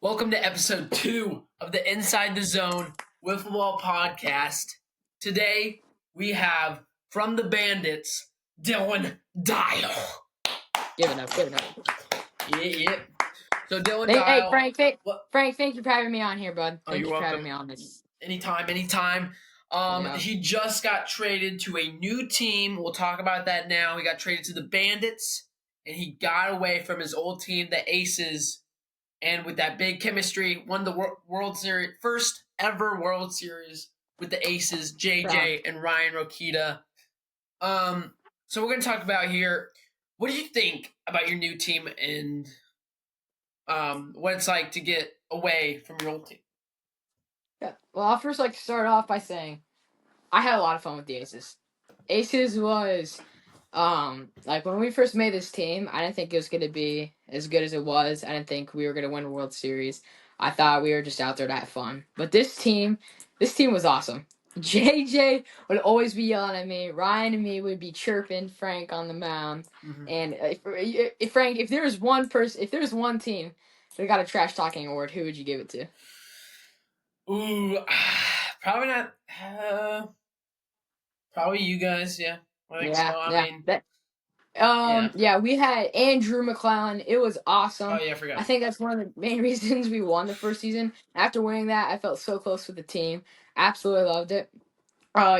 Welcome to episode 2 of the Inside the Zone Wiffleball podcast. Today we have from the Bandits, Dylan Dial. Give it up. Yeah. So Dylan Hey, Dial. Frank, What? Frank, thank you for having me on here, bud. Oh, Thank you're you for welcome. having me on this. Anytime. Yeah. He just got traded to a new team. We'll talk about that now. He got traded to the Bandits, and he got away from his old team, the Aces. And with that big chemistry, won the World Series, first ever World Series with the Aces, JJ and Ryan Rokita. So we're going to talk about here, what do you think about your new team and what it's like to get away from your old team? Yeah. Well, I'll first like to start off by saying I had a lot of fun with the Aces. Aces was like when we first made this team, I didn't think it was gonna be as good as it was. I didn't think we were gonna win a World Series. I thought we were just out there to have fun. But this team was awesome. JJ would always be yelling at me. Ryan and me would be chirping Frank on the mound. Mm-hmm. And if Frank, if there was one team that got a trash talking award, who would you give it to? Ooh, probably not. Probably you guys, yeah. I think so. Yeah, we had Andrew McClellan. It was awesome. Oh, yeah, I forgot. I think that's one of the main reasons we won the first season. After winning that, I felt so close with the team. Absolutely loved it.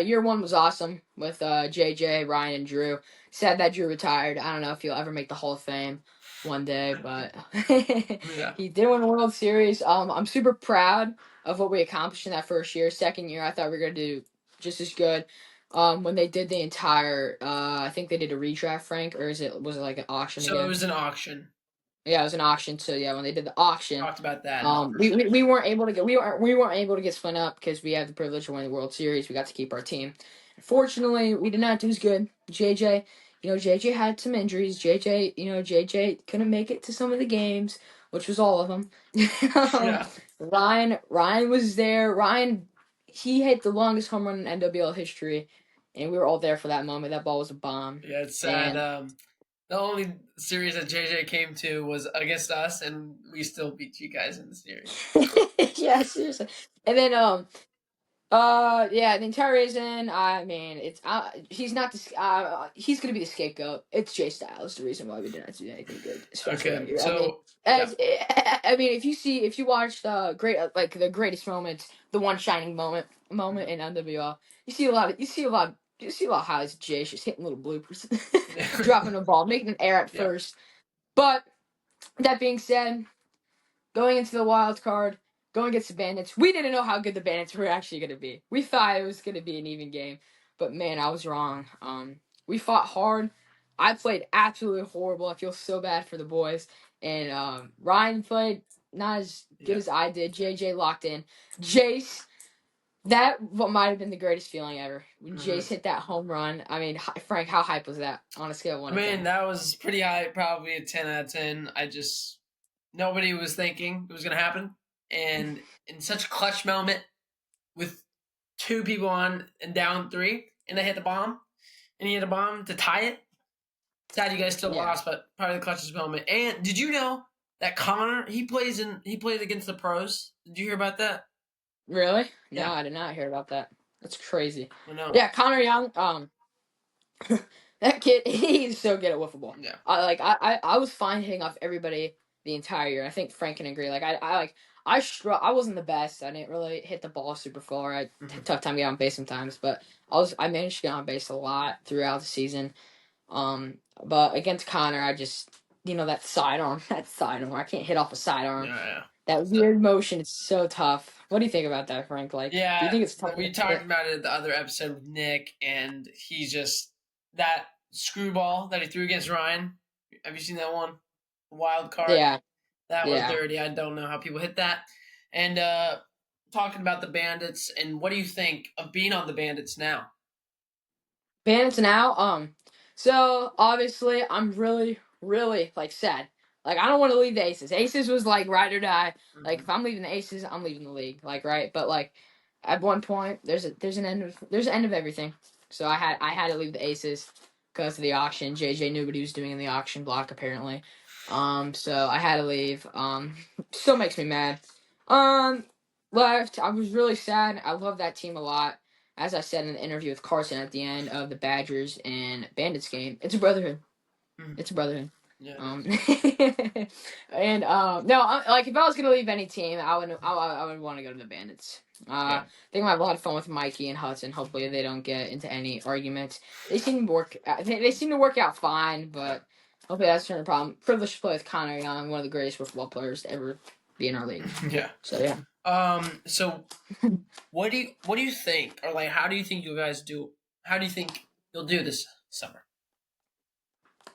Year one was awesome with JJ, Ryan, and Drew. Sad that Drew retired. I don't know if he'll ever make the Hall of Fame one day, but Yeah. he did win a World Series. I'm super proud of what we accomplished in that first year. Second year, I thought we were gonna do just as good. When they did the entire, I think they did a redraft, Frank, or was it like an auction So again? it was an auction. Yeah, it was an auction. So yeah, when they did the auction, Talked about that. we weren't able to get we weren't able to get split up because we had the privilege of winning the World Series. We got to keep our team. Unfortunately, we did not do as good. JJ had some injuries. JJ couldn't make it to some of the games, which was all of them. Yeah. Ryan was there. Ryan, he hit the longest home run in NWL history, and we were all there for that moment. That ball was a bomb. Yeah, it's sad. The only series that JJ came to was against us, and we still beat you guys in the series. Yeah, seriously. And then yeah, the entire reason, I mean, it's he's not he's gonna be the scapegoat. It's Jay Styles, the reason why we did not do anything good, especially Okay, when you're. so I mean, if you watch the the greatest moments, the one shining moment in NWL, you see a lot of highlights of Jay just hitting little bloopers, dropping the ball, making an error at first. But that being said, going into the wild card, going against the Bandits, we didn't know how good the Bandits were actually going to be. We thought it was going to be an even game, but man, I was wrong. We fought hard. I played absolutely horrible. I feel so bad for the boys. And Ryan played not as good as I did. JJ locked in. Jace, that what might have been the greatest feeling ever when Jace hit that home run. I mean, Frank, how hype was that on a scale of 1 to 10? That was pretty high, probably a 10 out of 10. Nobody was thinking it was going to happen. And in such a clutch moment with 2 people on and down 3, and they hit the bomb, and he hit a bomb to tie it. Sad you guys still lost, but probably the clutchest moment. And did you know that Connor, he plays against the pros? Did you hear about that? Really? Yeah. No, I did not hear about that. That's crazy. I know. Yeah, Connor Young, that kid, he's so good at wiffle ball. Yeah. I was fine hitting off everybody the entire year. I think Frank can agree. I wasn't the best. I didn't really hit the ball super far. I had a tough time getting on base sometimes, but I managed to get on base a lot throughout the season. But against Connor, I just that sidearm, I can't hit off a sidearm. Yeah. That weird motion, it's so tough. What do you think about that, Frank? Like, do you think it's tough? We talked about it in the other episode with Nick, and he just that screwball that he threw against Ryan. Have you seen that one? Wild card. Yeah, that was dirty. I don't know how people hit that. And talking about the Bandits, and what do you think of being on the Bandits now? Bandits now. So obviously, I'm really, really sad. Like, I don't want to leave the Aces. Aces was like ride or die. Like, if I'm leaving the Aces, I'm leaving the league. Like, right? But like, at one point, there's an end of everything. So I had to leave the Aces because of the auction. JJ knew what he was doing in the auction block, apparently. So I had to leave. Still makes me mad. Um, Left. I was really sad. I love that team a lot. As I said in the interview with Carson at the end of the Badgers and Bandits game, it's a brotherhood. Mhm. It's a brotherhood. Yeah. And no, like if I was gonna leave any team, I would want to go to the Bandits. I think I have a lot of fun with Mikey and Hudson. Hopefully, they don't get into any arguments. They seem to work. They seem to work out fine, but hopefully that's not a problem. Privileged to play with Connor Young, one of the greatest football players to ever be in our league. Yeah. So yeah. So what do you think, or like how do you think you guys do? How do you think you'll do this summer?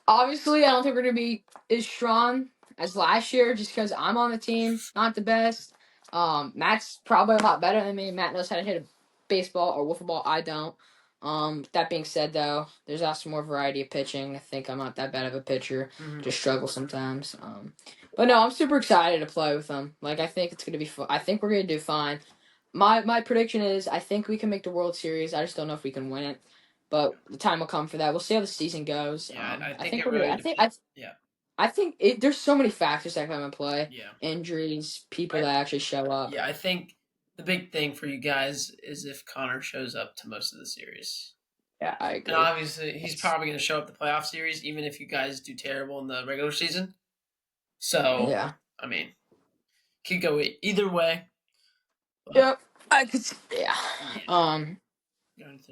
Obviously, I don't think we're gonna be as strong as last year, just because I'm on the team, not the best. Matt's probably a lot better than me. Matt knows how to hit a baseball or wiffle ball. I don't. That being said, though, there's also more variety of pitching. I think I'm not that bad of a pitcher. Mm-hmm. Just struggle sometimes. But no, I'm super excited to play with them. Like, I think it's gonna be fun. I think we're gonna do fine. My prediction is I think we can make the World Series. I just don't know if we can win it. But the time will come for that. We'll see how the season goes. Yeah, I I think think it we're good. really depends. Yeah. I think there's so many factors that come into play. Yeah. Injuries, people I, that actually show up. yeah, I think the big thing for you guys is if Connor shows up to most of the series. Yeah, I agree. And obviously, he's probably going to show up the playoff series, even if you guys do terrible in the regular season. So, Yeah. I mean, could go either way. Yep. I could. Yeah.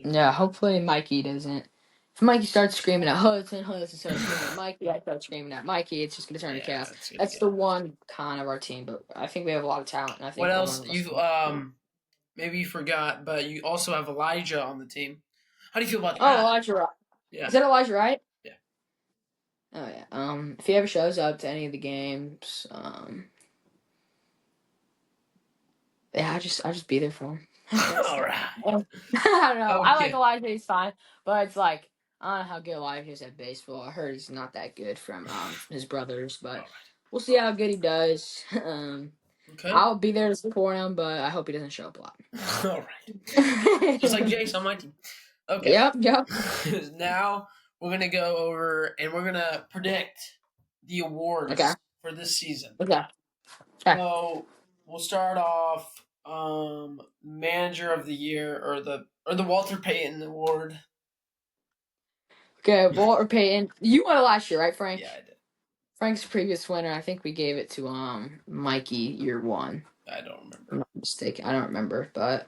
Yeah. Hopefully, Mikey doesn't. If Mikey starts screaming at Hudson, Hudson starts screaming at Mikey, I start screaming at Mikey. It's just gonna turn to chaos. That's the one con of our team, but I think we have a lot of talent. And I think what else? You maybe you forgot, but you also have Elijah on the team. How do you feel about that? Oh, Elijah Wright. Yeah. Is that Elijah Wright? Yeah. Oh yeah. If he ever shows up to any of the games, yeah, I just be there for him. All right. I don't know. Okay. I like Elijah. He's fine, but it's like I don't know how good Elijah is at baseball. I heard he's not that good from his brothers, but we'll see how good he does. Okay. I'll be there to support him, but I hope he doesn't show up a lot. All right. Just like Jace on my team. Okay. Yep. Now we're gonna go over and we're gonna predict the awards for this season. Okay. So we'll start off manager of the year or the Walter Payton Award. Okay, Walter Payton. You won it last year, right, Frank? Yeah, I did. Frank's previous winner, I think we gave it to Mikey year one. I don't remember. I'm not mistaken. I don't remember, but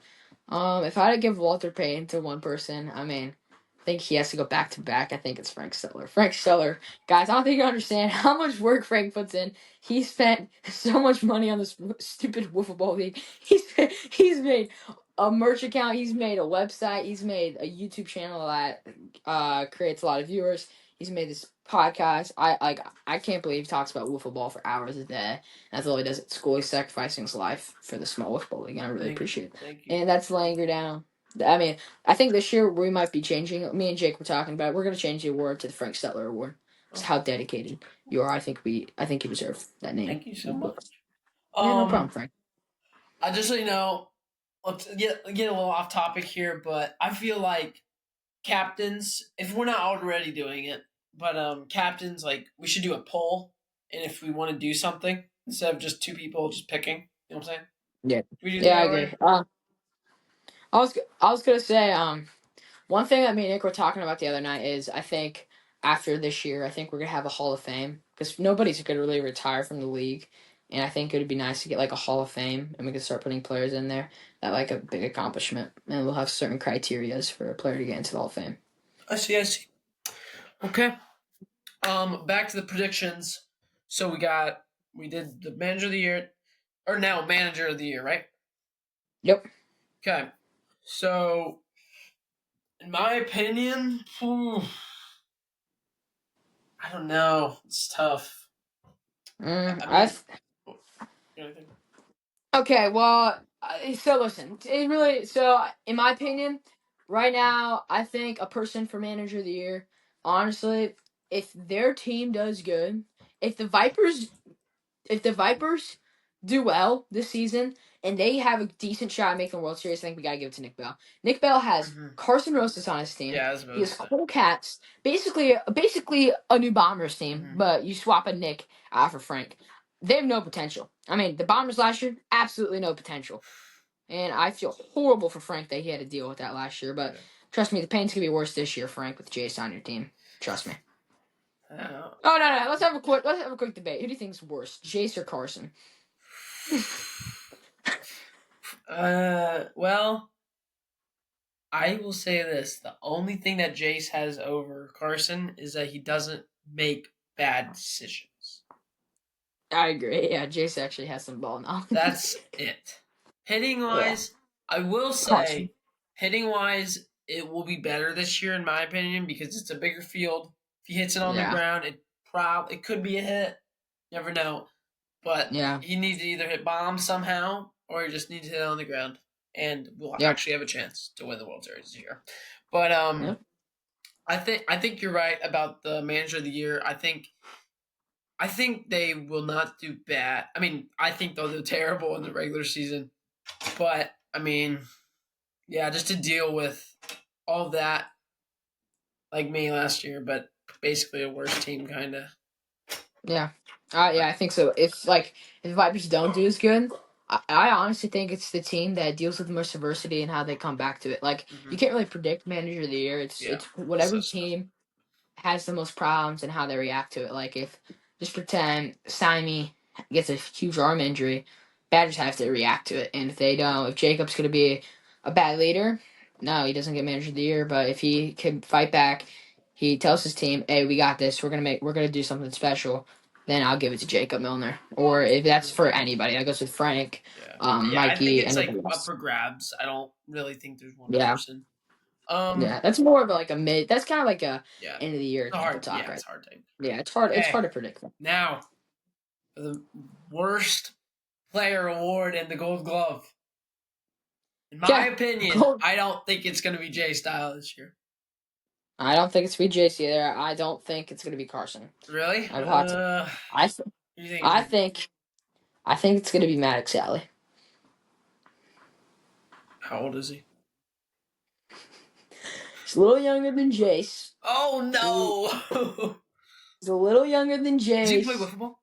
if I had to give Walter Payton to one person, I mean, I think he has to go back to back. I think it's Frank Stellar. Frank Stellar, guys, I don't think you understand how much work Frank puts in. He spent so much money on this stupid wiffle ball league. He's made a merch account. He's made a website. He's made a YouTube channel that creates a lot of viewers. He's made this podcast. I can't believe he talks about wiffle ball for hours a day. That's all he does at school. He's sacrificing his life for the small wiffle league, and I really appreciate it. Thank you. And that's Langer down. I mean, I think this year we might be changing. Me and Jake were talking about it. We're going to change the award to the Frank Stetler Award. It's how dedicated you are. I think you deserve that name. Thank you so much. Yeah, no problem, Frank. Just so you know, let's get a little off topic here, but I feel like captains, if we're not already doing it, but captains, like we should do a poll, and if we want to do something instead of just two people just picking, you know what I'm saying? Yeah, I agree. I was gonna say one thing that me and Nick were talking about the other night is I think after this year I think we're gonna have a Hall of Fame because nobody's gonna really retire from the league, and I think it would be nice to get like a Hall of Fame and we could start putting players in there that like a big accomplishment, and we'll have certain criterias for a player to get into the Hall of Fame. I see. Okay. Back to the predictions. So we did the manager of the year, or now manager of the year, right? Yep. Okay. So, in my opinion, I don't know. It's tough. Okay, well, so listen. In my opinion, right now, I think a person for manager of the year, honestly, if their team does good, if the Vipers do well this season and they have a decent shot at making the World Series, I think we gotta give it to Nick Bell. Nick Bell has Mhm. Carson Rosas on his team. Yeah, I was He about to has say. Cole Katz, basically a new Bombers team, Mhm. but you swap a Nick out for Frank. They have no potential. I mean, the Bombers last year, absolutely no potential. And I feel horrible for Frank that he had to deal with that last year. But Yeah. trust me, the pain's gonna be worse this year, Frank, with Jace on your team. Trust me. Uh, Oh no, no, let's have a quick debate. Who do you think's worse, Jace or Carson? well, I will say this: the only thing that Jace has over Carson is that he doesn't make bad decisions. I agree. Yeah, Jace actually has some ball knowledge. That's it. Hitting Yeah, wise, I will Carson. say, hitting wise, it will be better this year in my opinion because it's a bigger field. If he hits it on the Yeah, ground, it could be a hit. Never know. But yeah, he needs to either hit bombs somehow or he just needs to hit it on the ground. And we'll yep, actually have a chance to win the World Series this year. But yep. I think you're right about the manager of the year. I think they will not do bad. I mean, I think they'll do terrible in the regular season. But I mean, yeah, just to deal with all that like me last year, but basically a worse team kinda. Yeah. Yeah, I think so. If Vipers don't do as good, I honestly think it's the team that deals with the most adversity and how they come back to it. Like Mm-hmm. you can't really predict manager of the year. Yeah. It's It's whatever so tough. team has the most problems and how they react to it. Like if just pretend Simon gets a huge arm injury, Badgers have to react to it. And if they don't, if Jacob's gonna be a bad leader, no, he doesn't get manager of the year. But if he can fight back, he tells his team, "Hey, we got this. We're gonna do something special." Then I'll give it to Jacob Milner. Or if that's for anybody, that goes with Frank, Yeah. Yeah, I think Mikey, it's anybody like up else. for grabs. I don't really think there's one Yeah, person. Um yeah. That's more of like a mid. That's kind of like a yeah. end of the year It's type of hard. talk, Yeah, right? it's hard to. Yeah, it's hard. It's Okay. hard to predict. Now for the worst player award in the Gold Glove. In my Okay. opinion, I don't think it's going to be Jay Style this year. I don't think it's gonna be JC either. I don't think it's gonna be Carson. Really? I've watched. I th- You think? I think I think it's gonna be Maddox Alley. How old is he? He's a little younger than Jace. Oh no! He's a little younger than Does he play Jace. wiffle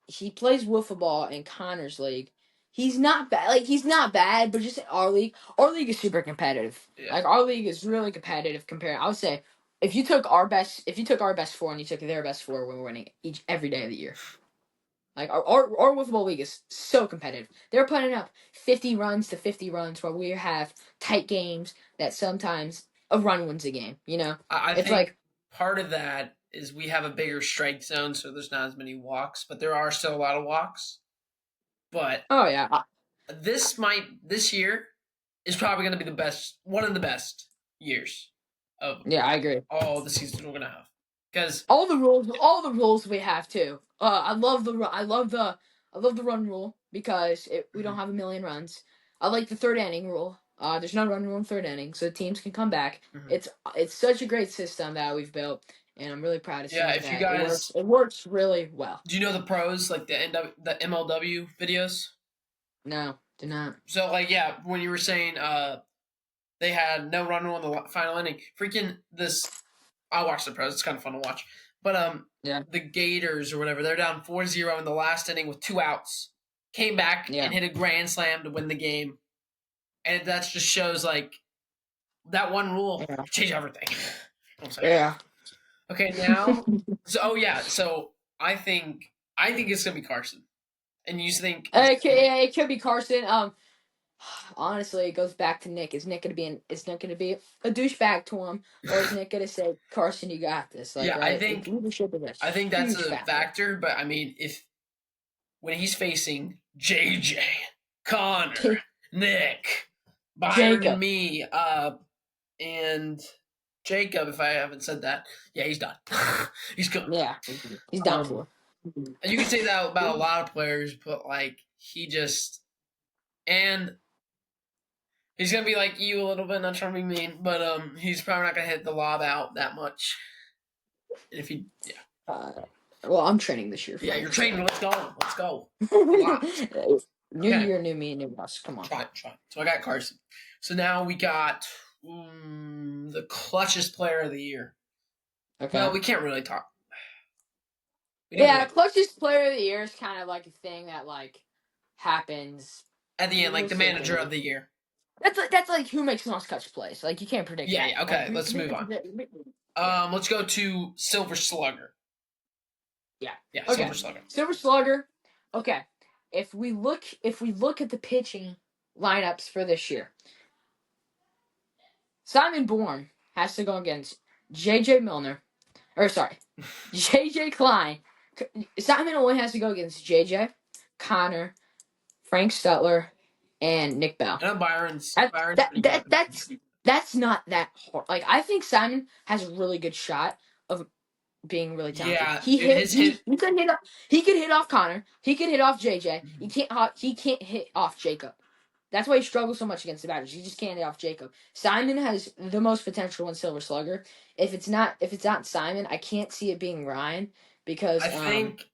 He plays wiffle ball in Connor's league. He's not bad. Like he's not bad, but just our league. Our league is super competitive. Yeah. Like our league is really competitive. Compared, I would say, if you took our best four and you took their best four, we're winning every day of the year. Like our wiffle ball league is so competitive. They're putting up 50 runs to 50 runs, while we have tight games that sometimes a run wins a game. You know, I it's think like, part of that is we have a bigger strike zone, so there's not as many walks, but there are still a lot of walks. But oh yeah, this year is probably going to be one of the best years of yeah, I agree. all the seasons we're going to have. Because All the rules we have too. I love the run rule because we don't have a million runs. I like the third inning rule. There's no run rule in third inning, so teams can come back. It's such a great system that we've built, and I'm really proud to yeah, see if you that it works. guys It works really well. do you know the pros like the MLW videos? No, do not. So like yeah, when you were saying they had no run rule in the final inning, freaking this I watched the pros. It's kind of fun to watch. But Yeah, the Gators or whatever, they're down 4-0 in the last inning with 2 outs. Came back yeah, and hit a grand slam to win the game. And that just shows like that one rule yeah, change everything. I'm saying. yeah. Okay, now oh yeah, so I think it's gonna be Carson. And you think It could be Carson. Honestly, it goes back to Nick. Is Nick gonna be a douchebag to him, or is Nick gonna say, "Carson, you got this"? Like, yeah, I right? think Leadership is a I think that's huge a factor. factor, but I mean if when he's facing JJ, Connor, Nick, Byron, and Jacob. me, and Jacob, if I haven't said that, yeah, he's done. He's good. Yeah, he's done Um, for. and you can say that about a lot of players, but like he just and he's gonna be like you a little bit, not trying to be mean, but he's probably not gonna hit the lob out that much. And if he, yeah, Uh, Well, I'm training this year. Yeah, Fine. you're training. Let's go. Let's go. New Okay. year, new me, new us. Come on. Try. So I got Carson. So now we got the clutchest player of the year. Okay. Well, we can't really talk. We didn't Yeah, really clutchest player of the year is kind of like a thing that like happens. at the end, like We'll the see at manager the of the year. That's like who makes the most clutch plays. Like you can't predict Yeah, that. yeah. Like Okay, let's move on. yeah. Let's go to Silver Slugger. Yeah. Yeah, Okay. Silver Slugger. Silver Slugger. Okay. If we look at the pitching lineups for this year, Simon Bourne has to go against J.J. Milner. Or sorry, J.J. Klein. Simon only has to go against J.J., Connor, Frank Stutler, and Nick Bell. And Byron's That, that, pretty that, good. that's not that hard. Like I think Simon has a really good shot of being really talented. Yeah, He dude, hit his hit. he could hit off Connor. He could hit off JJ. Mhm. He can't hit off Jacob. That's why he struggles so much against the batters. He just can't hit off Jacob. Simon has the most potential in Silver Slugger. If it's not Simon, I can't see it being Ryan because I think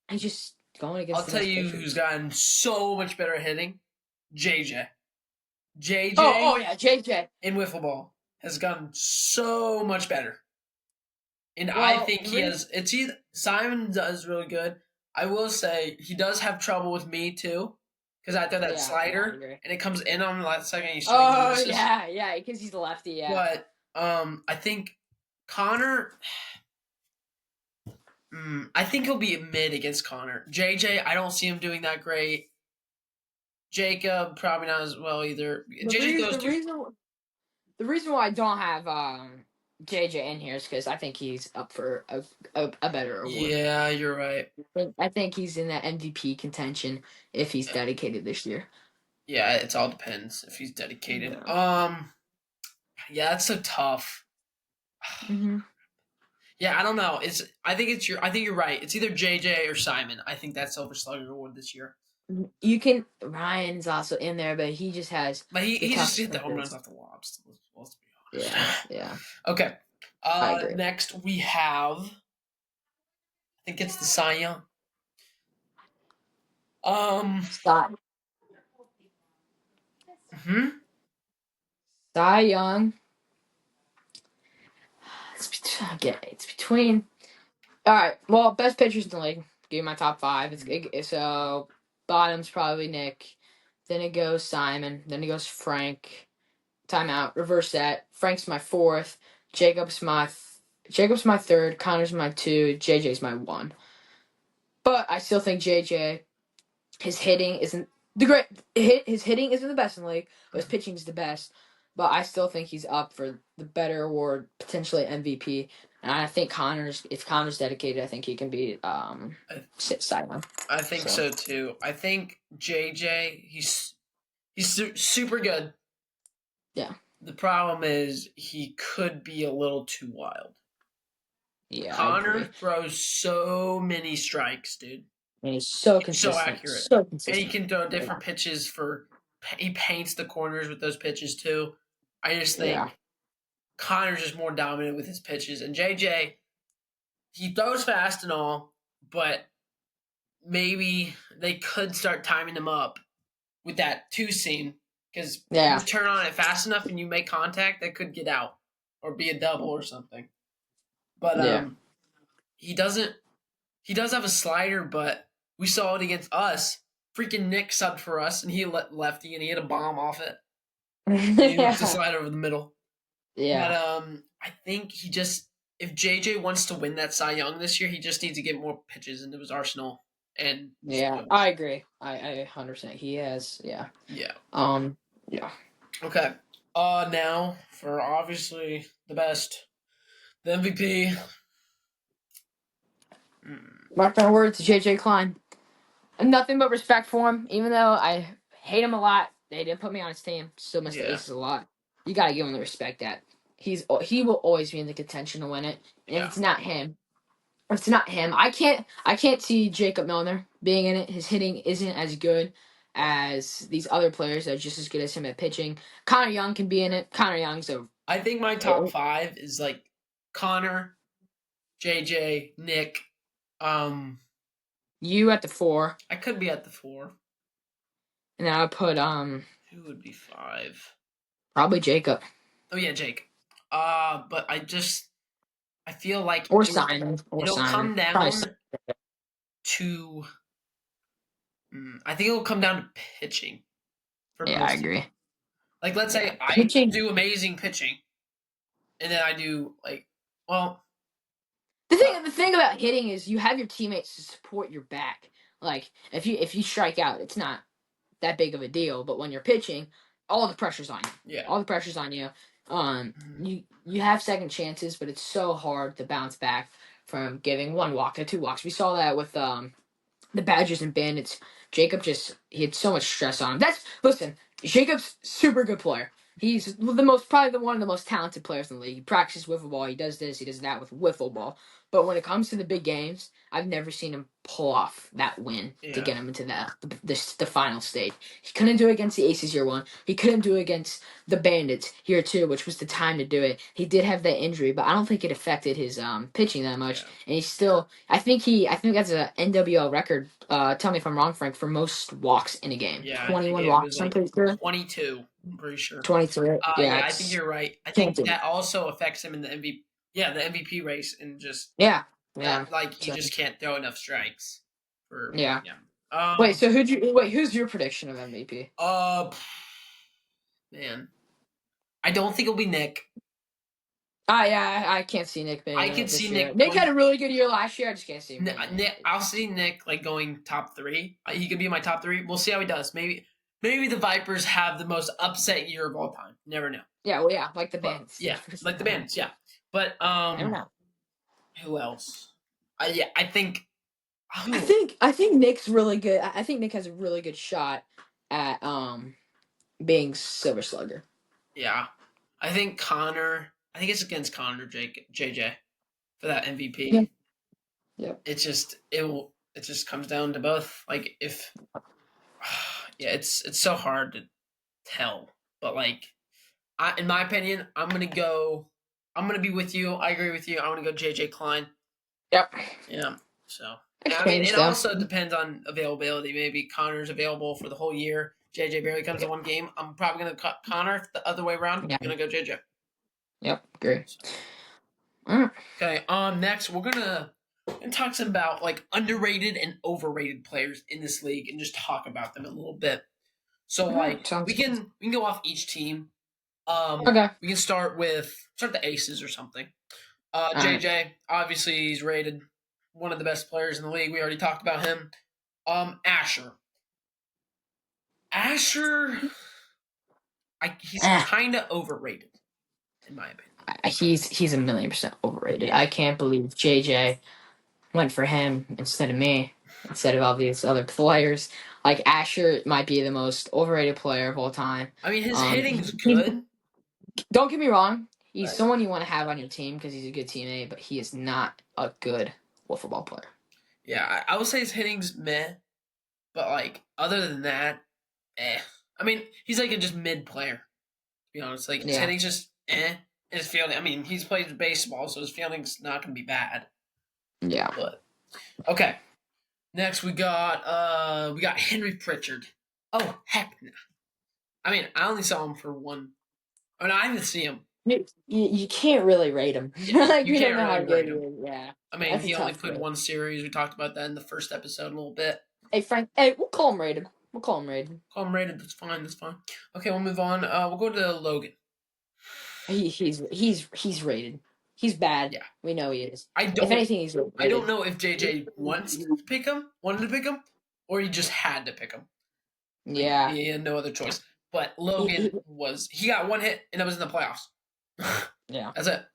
he's just going I'll against the tell best you pitchers. who's gotten so much better at hitting. JJ. Oh JJ yeah, JJ. in Wiffleball has gotten so much better. And I Well, think he has. It's either Simon does really good. I will say he does have trouble with me too, because I throw that I slider agree. and it comes in on the last second. And he swings and Oh misses. yeah, because he's a lefty. Yeah. But I think Connor. I think he'll be mid against Connor. JJ, I don't see him doing that great. Jacob probably not as well either. JJ throws The reason why I don't have JJ in here is because I think he's up for a better award. Yeah, you're right. I think he's in that MVP contention if he's Yeah. dedicated this year. Yeah, it all depends if he's dedicated. Yeah. Yeah, that's so tough. Mm-hmm. Yeah, I don't know. I think you're right. It's either JJ or Simon. I think that's Silver Slugger award this year. You can Ryan's also in there, but he just has. But he just toughest hit the home pitches. runs off the lobs. Let's be honest. Yeah. Okay. I agree. Next we have. I think it's the Cy Young. Cy. Cy Young. It's between. All right. Well, best pitchers in the league. Give you my top five. So bottom's probably Nick. Then it goes Simon. Then it goes Frank. Timeout. Reverse that. Frank's my fourth. Jacob's my third. Connor's my two. JJ's my one. But I still think JJ. His hitting isn't the great. His hitting isn't the best in the league, but his pitching is the best. But I still think he's up for the better award, potentially MVP. And I think if Connor's dedicated, I think he can be Simon. I think so too. I think JJ, he's super good. Yeah. The problem is he could be a little too wild. Yeah, Connor throws so many strikes, dude. And he's so consistent. So accurate. So consistent. And he can throw different pitches he paints the corners with those pitches too. I just think Connor's just more dominant with his pitches. And JJ, he throws fast and all, but maybe they could start timing him up with that two seam. Because if you turn on it fast enough and you make contact, that could get out or be a double or something. But he does have a slider, but we saw it against us. Freaking Nick subbed for us, and he lefty, and he hit a bomb off it. He hit the slider over the middle. Yeah. But I think if JJ wants to win that Cy Young this year, he just needs to get more pitches into his arsenal. And I agree. I 100%. He has. Yeah. Yeah. Yeah. Okay. Now for obviously the best, the MVP. Mark my words, JJ Klein. Nothing but respect for him, even though I hate him a lot. They didn't put me on his team. Still miss the Aces a lot. You gotta give him the respect that he will always be in the contention to win it. And if it's not him, I can't see Jacob Milner being in it. His hitting isn't as good as these other players that are just as good as him at pitching. Connor Young can be in it. Connor Young's I think my top five is like Connor, JJ, Nick, Um, You at the 4, I could be at the 4. and then I would put Who would be 5? probably Jacob Oh yeah, Jake. But I feel like or Simon it'll come Probably. down to. I think it'll come down to pitching for Yeah, I most teams. agree. Like, let's Yeah, say I pitching. do amazing pitching, and then I do like, well, The thing about hitting is you have your teammates to support your back. Like if you strike out, it's not that big of a deal. But when you're pitching, all the pressure's on you. yeah, All the pressure's on you. Mhm. You have second chances, but it's so hard to bounce back from giving 1 walk to 2 walks. We saw that with the Badgers and Bandits. Jacob he had so much stress on him. Listen, Jacob's super good player. He's probably one of the most talented players in the league. He practices wiffleball. He does this. He does that with wiffleball. But when it comes to the big games, I've never seen him pull off that win to yeah, get him into the final stage. He couldn't do it against the Aces year 1. He couldn't do it against the Bandits year 2, which was the time to do it. He did have that injury, but I don't think it affected his pitching that much. yeah, And he's still. I think that's a NWL record. Tell me if I'm wrong, Frank. For most walks in a game, yeah. I think 21 it was walks. I'm like pretty sure. 22. I'm pretty sure. 23. Yeah, Yeah, I think it's you're right. I can't think do it. that also affects him in the MVP. Yeah, the MVP race, and just Yeah, that, yeah. like he So just can't throw enough strikes. For yeah. yeah. Wait. So who's your prediction of MVP? Uh, man, I don't think it'll be Nick. Ah, yeah. I can't see Nick I being could it see this year. Nick Nick had going. a really good year last year. I just can't see him winning Nick, it. I'll see Nick like going top 3. He could be my top 3. We'll see how he does. Maybe the Vipers have the most upset year of all time. Never know. Yeah. Well, yeah. Like the But Bandits. yeah, like the Bandits. Yeah, but Never know. who else? Yeah, I think. I Oh, think I think Nick's really good. I think Nick has a really good shot at being Silver Slugger. yeah, I think Connor. I think it's against Connor JJ for that Yeah. MVP. Yep. It just comes down to both. Like if yeah, it's so hard to tell, but like in my opinion, I'm gonna go. I'm gonna be with you. I agree with you. I'm gonna go JJ Klein. Yep. Yeah. So I mean, Exchange it though. also depends on availability. Maybe Connor's available for the whole year. JJ barely comes to one game. I'm probably gonna cut Connor the other way around. Yeah. I'm gonna go JJ. Yep. Agree. So, Mm. okay. Next we're gonna talk some about like underrated and overrated players in this league and just talk about them a little bit. So like Sounds good. we can go off each team. Okay. We can start the aces or something. All right. JJ, obviously he's rated one of the best players in the league. We already talked about him. Asher. Asher, he's Eh, kind of overrated, in my opinion. he's 1,000,000% overrated. Yeah. I can't believe JJ went for him instead of me, instead of all these other players. Like Asher might be the most overrated player of all time. I mean, his Um, hitting's good, don't get me wrong. He's but someone you want to have on your team because he's a good teammate, but he is not a good football player. yeah, I would say his hitting's meh. But like, other than that, eh. I mean, he's like a just mid player. To be honest, like his Yeah. hitting's just eh. And his fielding, I mean, he's played baseball, so his fielding's not gonna be bad. Yeah. But okay, next we got Henry Pritchard. Oh heck, no. I mean, I only saw him for one. I mean, I didn't see him. You can't really rate him. Yeah, Like you we don't can't know how really good rate he him. is. Yeah, I mean, that's a he only tough played rate. one series. We talked about that in the first episode a little bit. Hey Frank, hey, we'll call him rated. We'll call him rated. Call him rated. That's fine. That's fine. Okay, we'll move on. We'll go to Logan. He's rated. He's bad. Yeah, We know he is. I If don't. anything, he's I don't rated. know if JJ wanted to pick him, or he just had to pick him. Like Yeah. he had no other choice. But He, Logan he, he got one hit, and that was in the playoffs. yeah. That's it.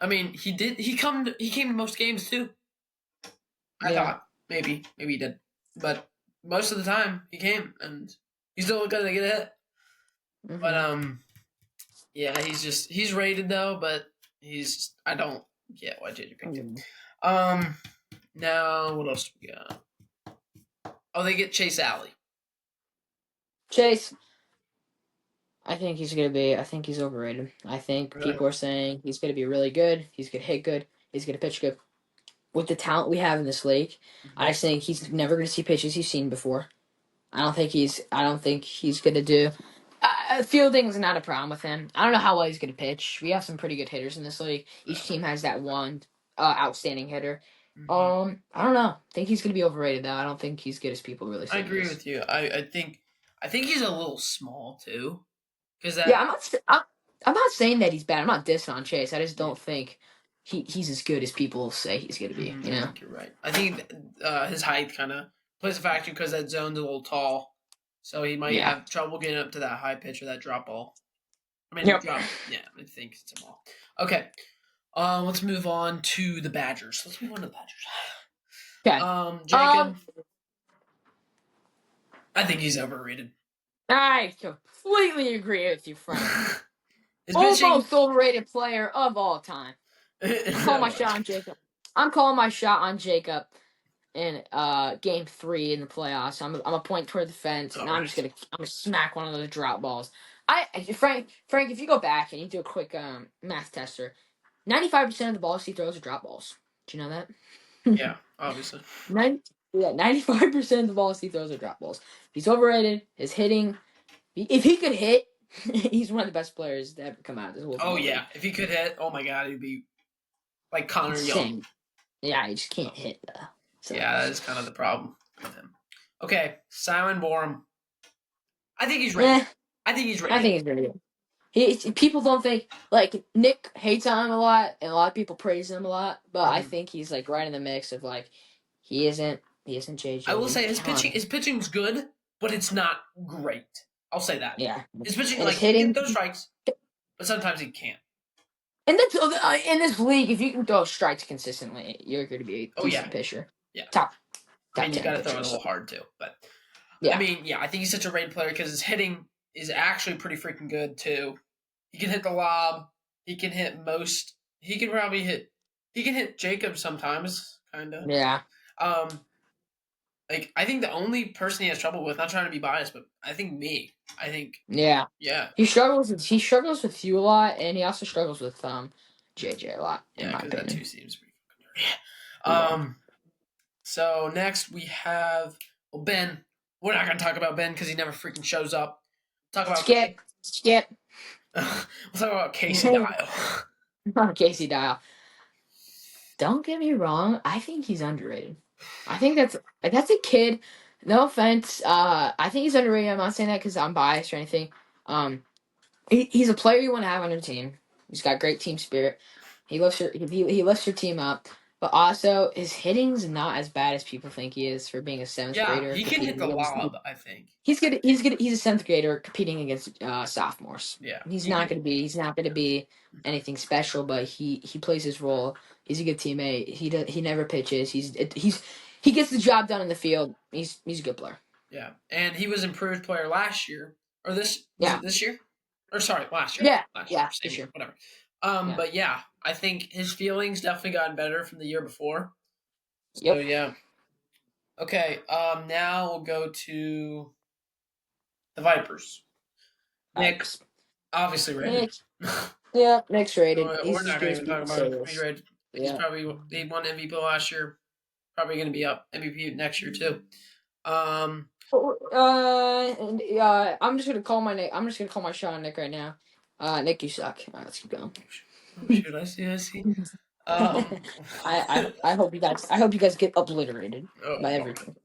I mean, he came to most games too. I Yeah. thought maybe he did, but most of the time he came, and he's still gonna get a hit. Mm-hmm. But yeah, he's rated though, but I don't get why JJ picked him. Now what else do we got? Oh, they get Chase Alley. Chase, I think he's overrated. I think Really? people are saying he's gonna be really good. He's gonna hit good. He's gonna pitch good. with the talent we have in this league, Mhm. I just think he's never going to see pitches he's seen before. I don't think he's going to do. Fielding's not a problem with him. I don't know how well he's going to pitch. We have some pretty good hitters in this league. Each team has that one outstanding hitter. Mhm. I don't know. I think he's going to be overrated though. I don't think he's good as people really I say he agree is. with you. I think he's a little small too, because Yeah, that. I'm not saying that he's bad. I'm not dissing on Chase. I just Yeah. don't think he's as good as people say he's going to be. I You know. think you're right. I think his height kind of plays a factor because that zone's a little tall, so he might Yeah. have trouble getting up to that high pitch or that drop ball. I mean, Yep. drop. Yeah, I think it's a ball. Okay. Let's move on to the Badgers. Let's move on to the Badgers. Okay. Jacob, I think he's overrated. I completely agree with you, Frank. His pitching. Almost overrated player of all time. I'm calling my shot on Jacob. I'm calling my shot on Jacob in game 3 in the playoffs. I'm a point toward the fence, and All right. I'm gonna smack one of those drop balls. Frank, if you go back and you do a quick math tester, 95% of the balls he throws are drop balls. Do you know that? Yeah, obviously. 95% of the balls he throws are drop balls. He's overrated. His hitting, if he could hit, he's one of the best players to ever come out of this Oh Wiffleball yeah, league. if he could hit, oh my god, he'd be like Connor Young. Insane. Yeah, he just So, can't hit though. So yeah, that is kind of the problem with him. Okay, Simon Borum. I think he's rated. eh, I think he's I rated. think he's very good. People don't think like Nick hates on him a lot, and a lot of people praise him a lot. But I Mhm. think he's like right in the mix of like he isn't I JJ. will He's say his pitching. Connor. His pitching's good, but it's not great. I'll say that. Yeah, His pitching, and like his he can hitting. throw strikes, but sometimes he can't. And that's in this league, if you can throw strikes consistently, you're going to be a Oh yeah, decent pitcher. yeah. Top I top mean, you got 10 to throw it a pitchers. little hard too, but I Yeah, mean, yeah, I think he's such a rated player because his hitting is actually pretty freaking good too. He can hit the lob. He can hit most. He can probably hit. He can hit Jacob sometimes, kind of. yeah, Um, like I think the only person he has trouble with, not trying to be biased, but I think me. I think yeah. yeah, He struggles with you a lot, and he also struggles with JJ a lot, in yeah, my because that two opinion. seems pretty fucking dirty. Yeah. So next we have Ben. We're not gonna talk about Ben because he never freaking shows up. Talk about Skip. we'll talk about Casey Dial. Casey Dial. Don't get me wrong. I think he's underrated. I think that's a kid. No offense. I think he's underrated. I'm not saying that because I'm biased or anything. Um, he's a player you want to have on your team. He's got great team spirit. He lifts your team up. But also his hitting's not as bad as people think he is for being a seventh Yeah, grader he can hit competing the against. lob. I think. He's good. He's good. He's a seventh grader competing against sophomores. Yeah, He's he not can. going to be. He's not going to be anything special. But he plays his role. He's a good teammate. He never pitches. He gets the job done in the field. He's a good player. Yeah, and he was improved player last year, or this was Yeah. it this year, or sorry, last year, Yeah. last year, Yeah. For same year, sure. whatever. Yeah. But yeah, I think his feelings definitely gotten better from the year before. So Yep. yeah, okay. Now we'll go to the Vipers. Nick, Vibes. obviously rated. Nick. Yeah. Nick's rated. We're He's as not good going as to even talk people about say him. he He's is. rated. He's Yeah. probably he won MVP last year. Probably going to be up MVP next year too. Um, I'm just gonna call my Nick. I'm just gonna call my shot on Nick right now. Nick, you suck. All right, let's keep going. oh shoot, I see, I see. Um, I hope you guys get obliterated oh by Lord. everything.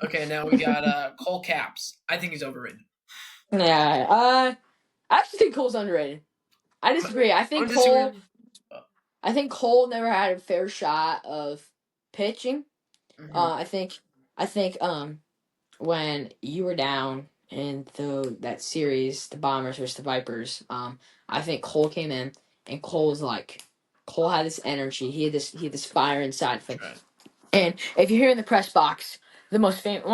Okay, now we got Cole Caps. I think he's overrated. Yeah, I actually think Cole's underrated. I disagree. I'm disagreeing. I think Cole never had a fair shot of pitching. Mm-hmm. I think I think when you were down in that series, the Bombers versus the Vipers, I think Cole came in and Cole had this energy. He had this fire inside of him. Right. And if you hear in the press box, one of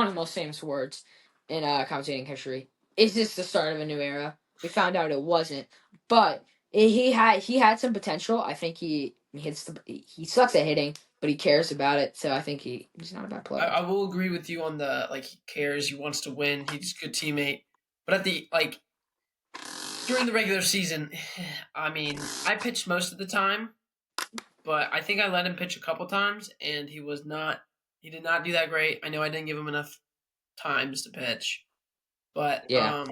the most famous words in commentating history, is this the start of a new era? We found out it wasn't, but he had some potential. I think he sucks at hitting, but he cares about it. So I think he's not a bad player. I will agree with you on the like he cares, he wants to win, he's a good teammate. But at the like during the regular season, I mean, I pitched most of the time, but I think I let him pitch a couple times, and he did not do that great. I know I didn't give him enough times to pitch, but Yeah.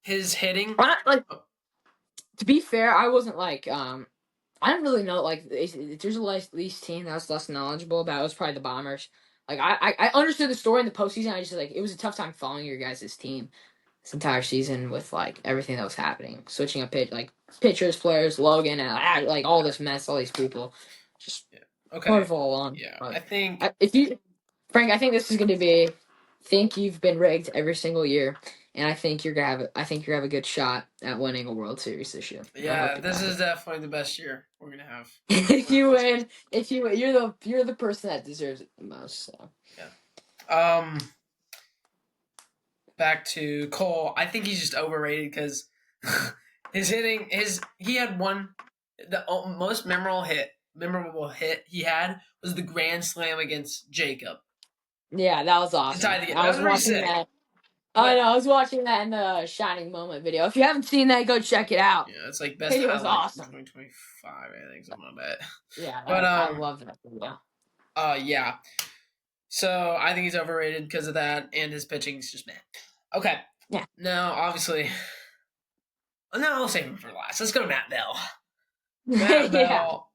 his hitting. Like, Oh, to be fair, I wasn't like I didn't really know, like, if there's a least team that I was less knowledgeable about, it was probably the Bombers. Like, I understood the story in the postseason. I just, like, it was a tough time following your guys' team this entire season with, like, everything that was happening. Switching up pitchers, players, Logan, and, like, all this mess, all these people. Just yeah. hard to Okay. follow along. Yeah, I But think. Frank, I think this is going to be, think you've been rigged every single year. And I think you're gonna have. I think you have a good shot at winning a World Series this year. And I hope Yeah, you this got is it. definitely the best year we're gonna have. If For the you postseason. win, you're the person that deserves it the most. So Yeah. Back to Cole. I think he's just overrated because his hitting. He had the most memorable hit he had was the grand slam against Jacob yeah, that was to tie awesome. the game. I That was was pretty watching sick. that. I But know I was watching that in the Shining Moment video. If you haven't seen that, go check it out. yeah, it's like best Video was highlight from awesome. 2025. I think something like that. Yeah, But I love that video. yeah. So I think he's overrated because of that, and his pitching's just meh. Okay. Yeah. Now, obviously, no, I'll save him for last. Let's go to Matt Bell. Matt Yeah. Bell,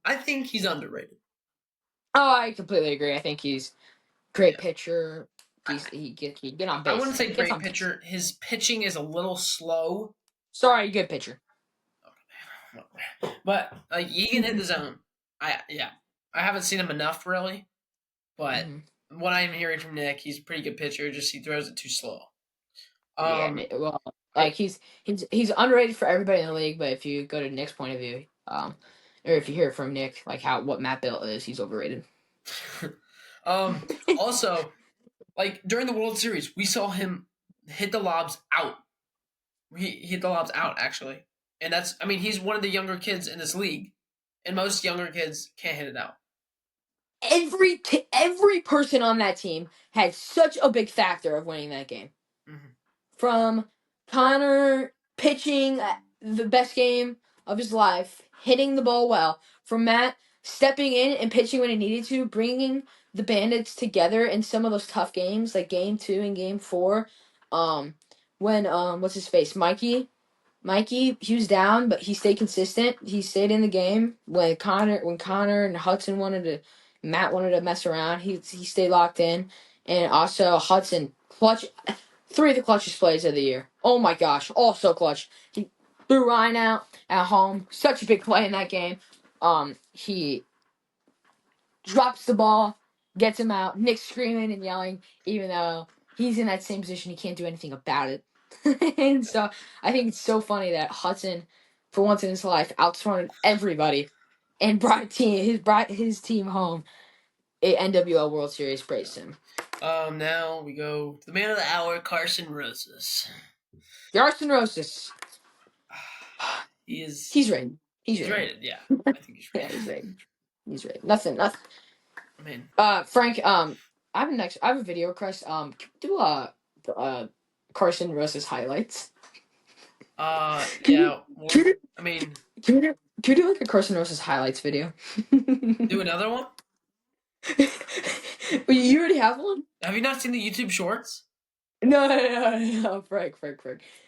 I think he's underrated. Oh, I completely agree. I think he's great Yeah. pitcher. He get on I base. wouldn't say He gets great on base. pitcher. His pitching is a little slow, Sorry, good pitcher. but like he can hit the zone. I haven't seen him enough really, but Hmm. what I'm hearing from Nick, he's a pretty good pitcher. Just he throws it too slow. Yeah, Um, well, like I, he's underrated for everybody in the league. But if you go to Nick's point of view, or if you hear it from Nick, like what Matt Bill is, he's overrated. um, also like during the World Series, we saw him hit the lobs out. He hit the lobs out actually, and that's I mean he's one of the younger kids in this league, and most younger kids can't hit it out. Every person on that team had such a big factor of winning that game. Mm-hmm. From Connor pitching the best game of his life, hitting the ball well, from Matt stepping in and pitching when he needed to, bringing the Bandits together in some of those tough games, like Game 2 and Game 4. When what's his face, Mikey, he was down, but he stayed consistent. He stayed in the game when Connor and Matt wanted to mess around. He stayed locked in, and also Hudson clutch. Three of the clutchest plays of the year. Oh my gosh, all so clutch. He threw Ryan out at home. Such a big play in that game. He drops the ball, gets him out. Nick's screaming and yelling, even though he's in that same position, he can't do anything about it. And so I think it's so funny that Hudson, for once in his life, outsmarted everybody and brought his team home a NWL World Series. Praise him. Now we go to the man of the hour, Carson Rosas. Yarson Rosas. He's rated. He's rated. Yeah, I think he's Yeah, rated. he's rated. He's rated. Nothing. I mean, Frank. I have a video request. Do Carson Rosas highlights. yeah. Well, Can you, I mean, can you do like a Carson Rosas highlights video? do another one. You already have one? Have you not seen the YouTube Shorts? No, Frank.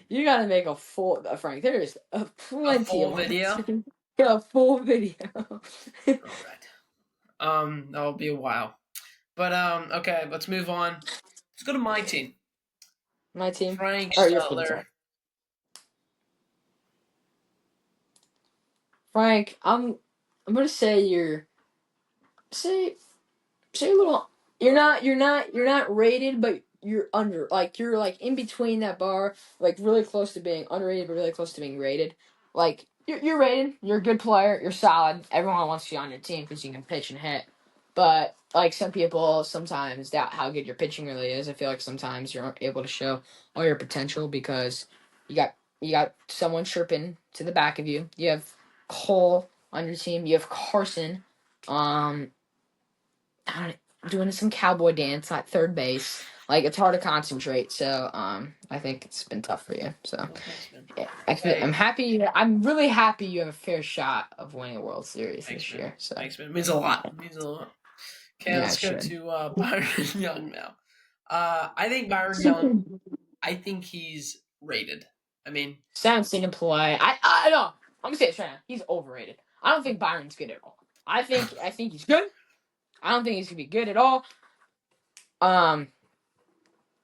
You gotta make a full Frank. There is A plenty of full ones. video. Yeah, a full video. All right. That'll be a while. But okay, let's move on. Let's go to my team. My team. Frank Or your team, sorry. Stetler. Frank, I'm gonna say say a little. You're not rated, but you're under. Like you're like in between that bar, like really close to being underrated, but really close to being rated. Like you're rated. You're a good player. You're solid. Everyone wants you on your team because you can pitch and hit. But like some people sometimes doubt how good your pitching really is. I feel like sometimes you're not able to show all your potential because you got someone chirping to the back of you. You have Cole on your team. You have Carson. I don't doing some cowboy dance at third base. Like it's hard to concentrate. So I think it's been tough for you. So Well, thanks, man. yeah, actually, Hey, I'm happy. I'm really happy you have a fair shot of winning a World Series thanks, this man. year. So Thanks, man. It means a lot. It means a lot. Okay, yeah, let's it go should. to Byron Young now. I think Byron Young. I think he's rated. I mean, Sounds seen him play. I don't. I'm gonna say this right now. He's overrated. I don't think Byron's good at all. I think he's good. I don't think he's gonna be good at all. Um,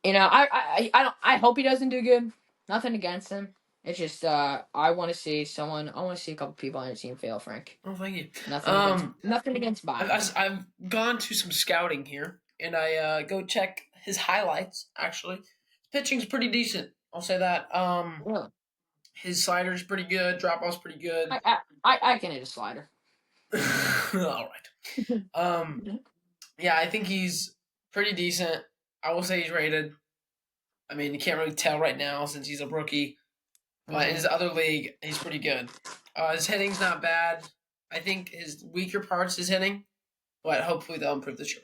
I don't. I hope he doesn't do good. Nothing against him. It's just I want to see someone. I want to see a couple people on your team fail, Frank. oh, thank you. Nothing against Byron. I've gone to some scouting here, and I go check his highlights. Actually, his pitching's pretty decent. I'll say that. Really, His slider's pretty good. Drop off's pretty good. I can hit a slider. All right. Yeah, I think he's pretty decent. I will say he's rated. I mean, you can't really tell right now since he's a rookie, but in his other league, he's pretty good. His hitting's not bad. I think his weaker part's his hitting, but hopefully they'll improve this year.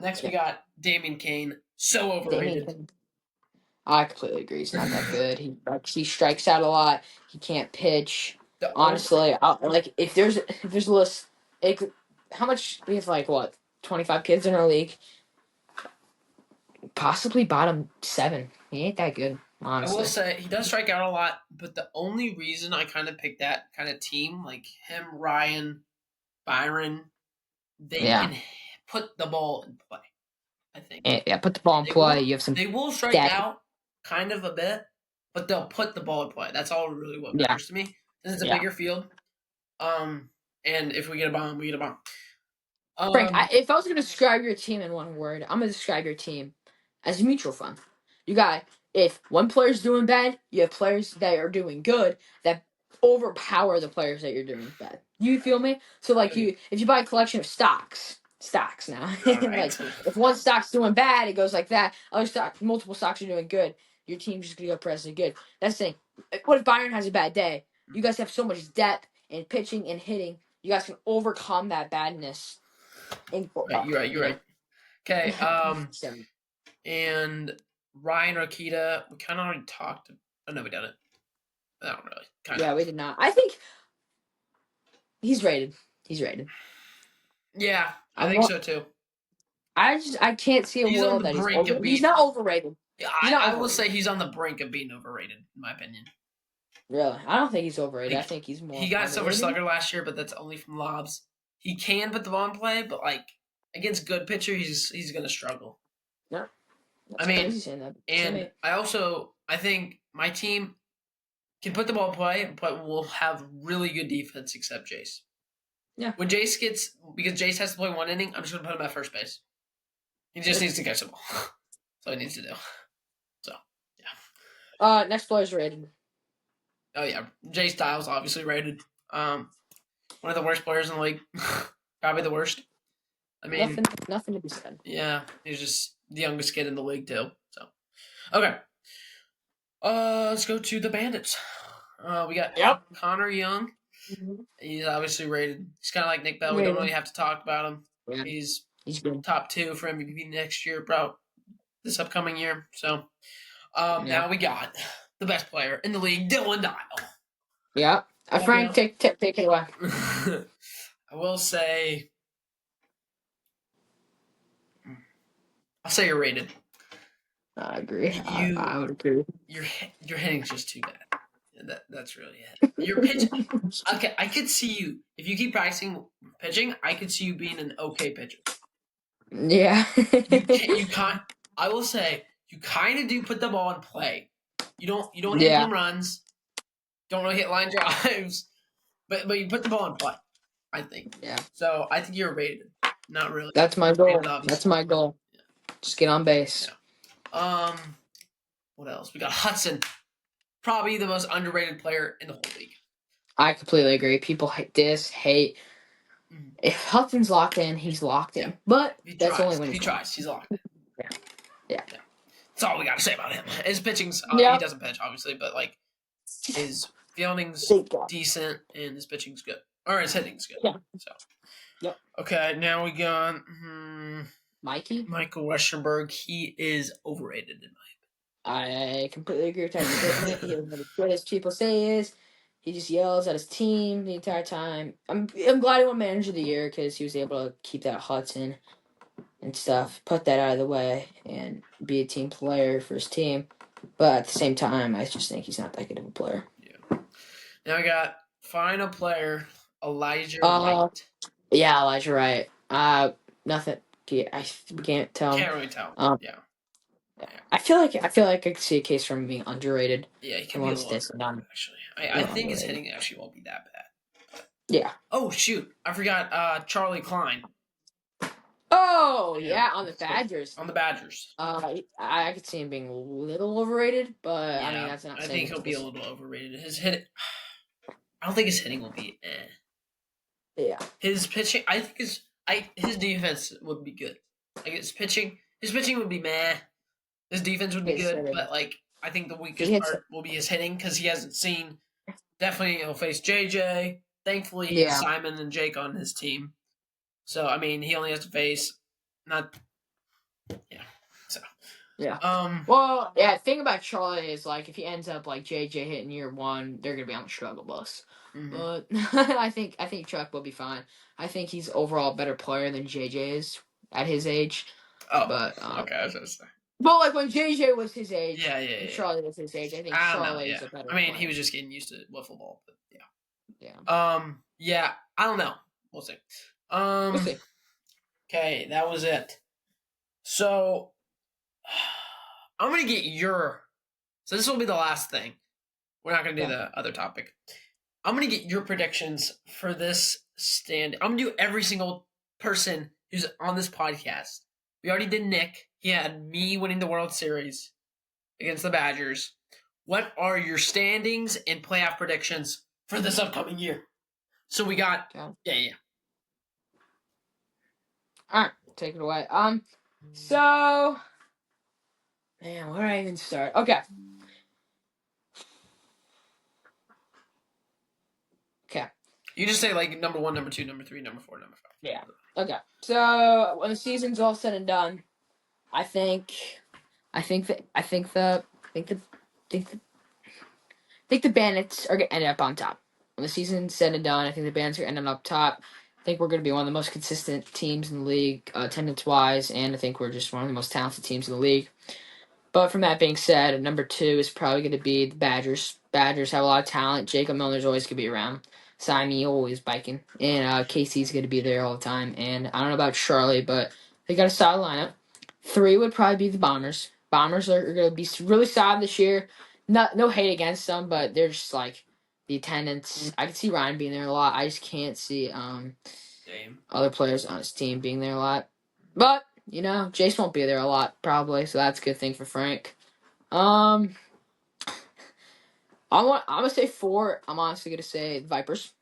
Next we got Damian Kane. So overrated. I completely agree. He's not that good. He strikes out a lot. He can't pitch. The Honestly, like if there's a list, how much we have like what 25 kids in our league, possibly bottom 7. He ain't that good. I will Honestly, say he does strike out a lot, but the only reason I kind of picked that kind of team, like him, Ryan, Byron, they yeah, can put the ball in play. I think yeah. Put the ball in they play. will. You have some They will strike stat. out kind of a bit, but they'll put the ball in play. That's all really what Yeah, matters to me. This is a yeah. bigger field. And if we get a bomb, we get a bomb. Frank, Um, if I was going to describe your team in one word, I'm going to describe your team as a mutual fund. You got, if one player's doing bad, you have players that are doing good that overpower the players that you're doing bad. You feel me? So, like, if you buy a collection of stocks now, all like, right. if one stock's doing bad, it goes like that. Multiple stocks are doing good. Your team's just going to go presently good. That's the thing. What if Byron has a bad day? You guys have so much depth in pitching and hitting. You guys can overcome that badness Right, you're right. You're right. Okay. So, And Ryan Rakita, we kind of already talked. Oh no, we done it. Not really. Kind of. yeah, we did not. I think he's rated. He's rated. Yeah, I I think want. so too. I can't see a He's on world the that he's brink over. of He's being. not overrated. Yeah, He's not I will overrated. say he's on the brink of being overrated, in my opinion. Really, I don't think he's overrated. I Like think he's more he got Silver underrated. Slugger last year, but that's only from lobs. He can put the ball in play, but like against good pitcher, he's gonna struggle. Yeah, I that's mean, crazy saying that. and I think my team can put the ball in play, but will have really good defense except Jace. Yeah. When Jace gets because Jace has to play one inning, I'm just gonna put him at first base. He just needs to catch the ball. That's all he needs to do. So yeah. Next player's rated. Oh yeah, Jay Styles obviously rated. One of the worst players in the league, probably the worst. I mean, Nothing to be said. yeah, he's just the youngest kid in the league too. So, okay, let's go to the Bandits. We got Connor Young. He's obviously rated. He's kind of like Nick Bell. We don't really have to talk about him. Yeah. He's good. top 2 for MVP next year, bro. This upcoming year. So, now we got the best player in the league, Dylan Dial. Yeah. Frank, take it away. I will say, I'll say you're rated. I agree. I would agree. Your hitting's just too bad. That's really it. Your pitch. Okay, I could see you if you keep practicing pitching. I could see you being an okay pitcher. Yeah. You can't. I will say you kind of do put the ball in play. You don't hit home runs. Don't really hit line drives, but you put the ball in play. I think. Yeah. So I think you're rated. Not really. That's my goal. Rated, That's my goal. Yeah. Just get on base. Yeah. What else? We got Hudson. Probably the most underrated player in the whole league. I completely agree. People hate. If Hudson's locked in, he's locked in. Yeah. But that's only when he tries. He's locked in. Yeah. That's all we got to say about him. His pitching's he doesn't pitch obviously, but like his fielding's decent and his pitching's good, or his hitting's good. Yeah. So. Yep. Okay, now we got. Mikey. Michael Westerberg, he is overrated in I completely agree with that statement. He doesn't as good as people say he is. He just yells at his team the entire time. I'm glad he won Manager of the Year because he was able to keep that Hudson and stuff, put that out of the way, and be a team player for his team. But at the same time, I just think he's not that good of a player. Yeah. Now we got final player Elijah Uh, Wright. yeah, Elijah Wright. Nothing. We can't tell him. Can't really tell. Yeah. I feel like I could see a case for him being underrated. Yeah, he And can be a once little this underrated, done, actually. a I little think his underrated. hitting actually won't be that bad. Yeah. Oh, shoot. I forgot Charlie Klein. Oh yeah, on the Badgers. On the Badgers. I could see him being a little overrated, but I mean Yeah, that's not I saying think he'll be a little overrated. His hit, I don't think his hitting will be. Yeah. His pitching, I think his defense would be good. Like his pitching would be meh. His defense would be His good, hitting. but like I think the He weakest hits. part will be his hitting because he hasn't seen. Definitely, he'll face JJ. Thankfully, he has Yeah. Simon and Jake on his team. So I mean, he only has to face not. Yeah. So. Yeah. Well, yeah. The thing about Charlie is like if he ends up like JJ hitting year one, they're gonna be on the struggle bus. Mm-hmm. But I think Chuck will be fine. I think he's overall a better player than JJ is at his age. Oh, But okay. I was gonna say. But like when JJ was his age, Yeah. and Charlie was his age, I think I don't know. Charlie Yeah. is a better I mean, player. he was just getting used to wiffleball, but yeah. Yeah. Yeah. I don't know. We'll see. We'll see. Okay, that was it. So I'm gonna get your. So this will be the last thing. We're not gonna do the other topic. I'm gonna get your predictions for this stand. I'm gonna do every single person who's on this podcast. We already did Nick. He had me winning the World Series against the Badgers. What are your standings and playoff predictions for this upcoming year? So we got yeah. Alright, take it away. So man, where do I even start? Okay. You just say like number 1, number 2, number 3, number 4, number 5. Yeah. Okay. So when the season's all said and done, I think the Bandits are gonna end up on top. When the season's said and done, I think the Bandits are ending up top. I think we're going to be one of the most consistent teams in the league, attendance-wise, and I think we're just one of the most talented teams in the league. But from that being said, number 2 is probably going to be the Badgers. Badgers have a lot of talent. Jacob Milner's always going to be around. Simon always biking. And Casey's going to be there all the time. And I don't know about Charlie, but they got a solid lineup. 3 would probably be the Bombers. Bombers are going to be really solid this year. No hate against them, but they're just like the attendance. I can see Ryan being there a lot. I just can't see other players on his team being there a lot. But Jace won't be there a lot probably, so that's a good thing for Frank. I'm gonna say 4. I'm honestly gonna say Vipers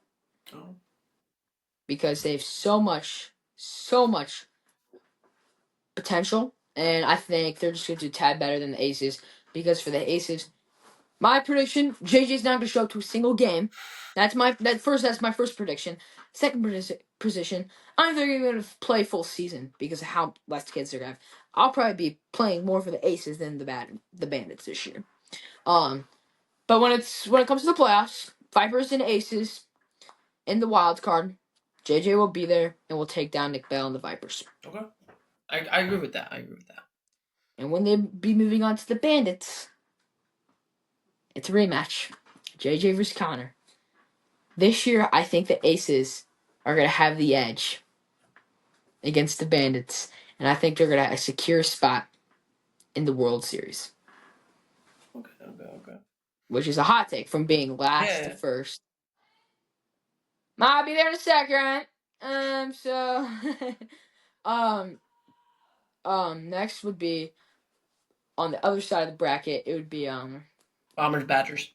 because they have so much potential, and I think they're just gonna do a tad better than the Aces. Because for the Aces, my prediction: JJ's not gonna show up to a single game. That's my first prediction. Second position, I'm think they're gonna play full season because of how less kids they're gonna have. I'll probably be playing more for the Aces than the Bandits this year. But when it comes to the playoffs, Vipers and Aces in the wild card, JJ will be there and will take down Nick Bell and the Vipers. Okay, I agree with that. And when they be moving on to the Bandits, it's a rematch. JJ versus Connor. This year, I think the Aces are going to have the edge against the Bandits, and I think they're going to secure a spot in the World Series. Okay. Which is a hot take from being last to first. Might be there in a second. Next would be on the other side of the bracket. It would be Bombers Badgers.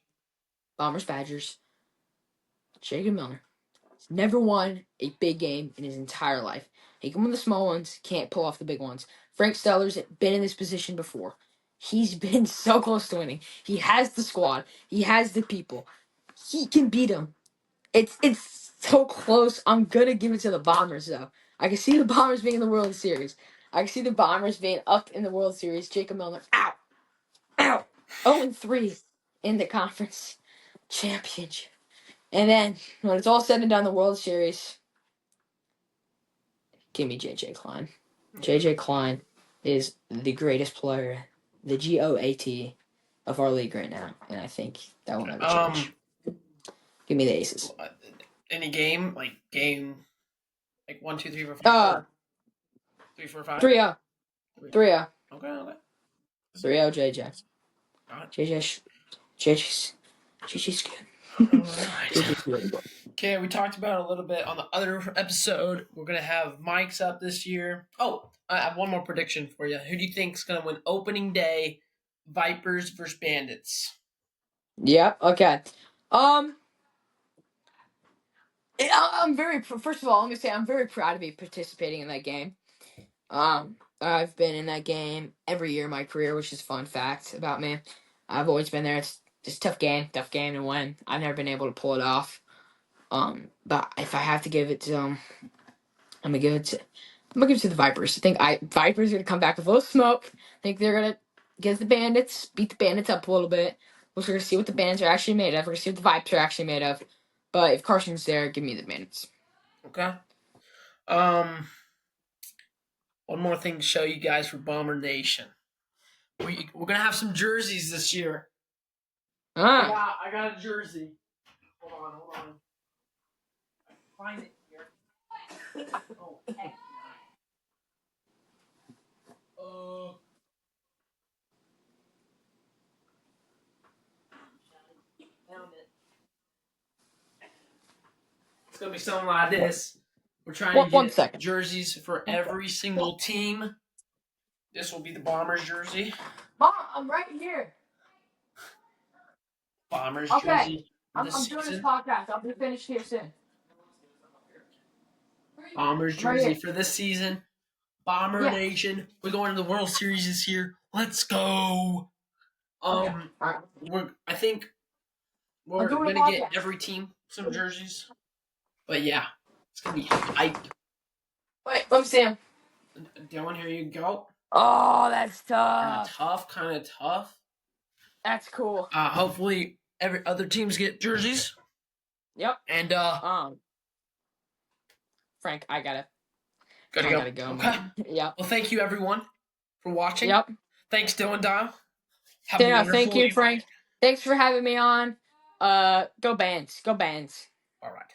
Jacob Milner. He's never won a big game in his entire life. He can win the small ones, can't pull off the big ones. Frank Steller's been in this position before. He's been so close to winning. He has the squad. He has the people. He can beat him. It's so close. I'm gonna give it to the Bombers though. I can see the Bombers being in the World Series. I can see the Bombers being up in the World Series. Jacob Milner, ow, ow, 0-3 in the conference championship. And then when it's all said and done, the World Series, give me JJ Klein. JJ Klein is the greatest player, the GOAT of our league right now, and I think that will never change. Give me the Aces. Any game like 1, 2, 3, 4, 5. 3, 4, 5. 3-0. 3-0. Okay. 3-0 JJ. Alright. JJ's good. Alright. Okay, we talked about it a little bit on the other episode. We're gonna have Mike's up this year. Oh, I have one more prediction for you. Who do you think's gonna win opening day? Vipers versus Bandits. Yep. Okay. I'm very. First of all, let me say I'm very proud to be participating in that game. I've been in that game every year of my career, which is a fun fact about me. I've always been there. It's just tough game to win. I've never been able to pull it off. But if I have to give it to I'm gonna give it to the Vipers. I think Vipers are gonna come back with a little smoke. I think they're gonna get the Bandits, beat the Bandits up a little bit. We're gonna see what the Bandits are actually made of. We're gonna see what the Vipers are actually made of. But if Carson's there, give me the Bandits. Okay. One more thing to show you guys for Bomber Nation. We're gonna have some jerseys this year. I got a jersey. Hold on. I can find it here. Oh, heck. Found it. It's gonna be something like this. We're trying to get jerseys for every single team. This will be the Bombers jersey. Mom, I'm right here. Bombers jersey. I'm doing this podcast. I'll be finished here soon. Bombers jersey for this season. Bomber Nation. We're going to the World Series this year. Let's go. I think we're gonna get every team some jerseys. But yeah, it's gonna be hype. Wait, let me see him. Dylan, here you go. Oh, that's tough. Kind of tough. That's cool. Hopefully every other teams get jerseys. Yep. And Frank, I gotta go. Okay. Yep. Well, thank you everyone for watching. Yep. Thanks, Dylan Dial. Thank you, Frank. Thanks for having me on. Go Bands. Go Bands. All right.